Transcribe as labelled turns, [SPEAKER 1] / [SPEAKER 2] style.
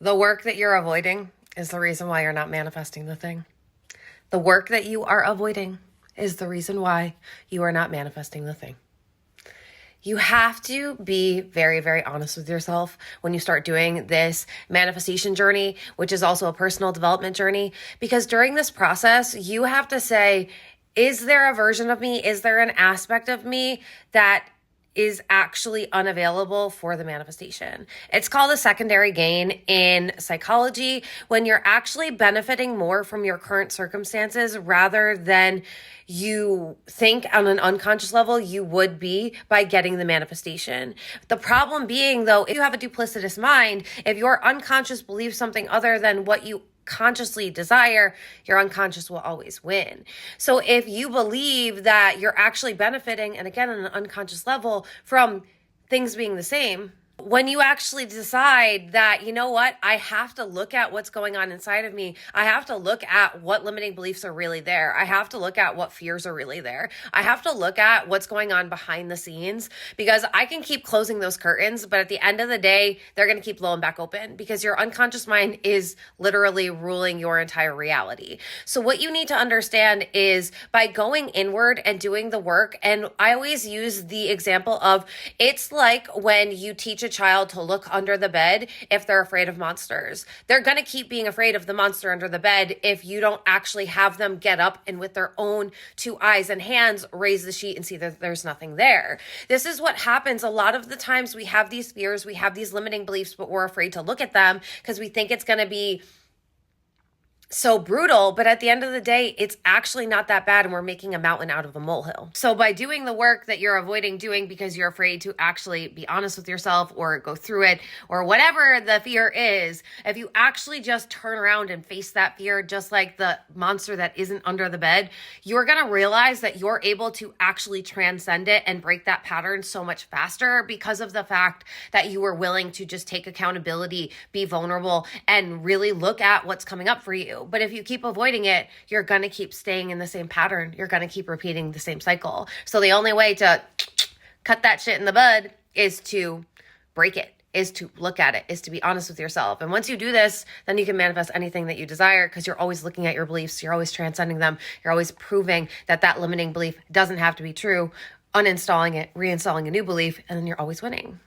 [SPEAKER 1] The work that you're avoiding is the reason why you're not manifesting the thing. The work that you are avoiding is the reason why you are not manifesting the thing. You have to be very, very honest with yourself when you start doing this manifestation journey, which is also a personal development journey, because during this process, you have to say, is there a version of me? Is there an aspect of me that is actually unavailable for the manifestation? It's called a secondary gain in psychology, when you're actually benefiting more from your current circumstances rather than you think on an unconscious level you would be by getting the manifestation. The problem being, though, if you have a duplicitous mind, if your unconscious believes something other than what you consciously desire, your unconscious will always win. So if you believe that you're actually benefiting, and again, on an unconscious level, from things being the same, when you actually decide that, you know what, I have to look at what's going on inside of me. I have to look at what limiting beliefs are really there. I have to look at what fears are really there. I have to look at what's going on behind the scenes, because I can keep closing those curtains, but at the end of the day, they're going to keep blowing back open because your unconscious mind is literally ruling your entire reality. So what you need to understand is, by going inward and doing the work, and I always use the example of, it's like when you teach a child to look under the bed if they're afraid of monsters. They're going to keep being afraid of the monster under the bed if you don't actually have them get up and with their own two eyes and hands raise the sheet and see that there's nothing there. This is what happens a lot of the times. We have these fears, we have these limiting beliefs, but we're afraid to look at them because we think it's going to be so brutal, but at the end of the day, it's actually not that bad, and we're making a mountain out of a molehill. So by doing the work that you're avoiding doing because you're afraid to actually be honest with yourself or go through it or whatever the fear is, if you actually just turn around and face that fear just like the monster that isn't under the bed, you're going to realize that you're able to actually transcend it and break that pattern so much faster because of the fact that you were willing to just take accountability, be vulnerable, and really look at what's coming up for you. But if you keep avoiding it, you're going to keep staying in the same pattern. You're going to keep repeating the same cycle. So the only way to cut that shit in the bud is to break it, is to look at it, is to be honest with yourself. And once you do this, then you can manifest anything that you desire, because you're always looking at your beliefs. You're always transcending them. You're always proving that that limiting belief doesn't have to be true, uninstalling it, reinstalling a new belief, and then you're always winning.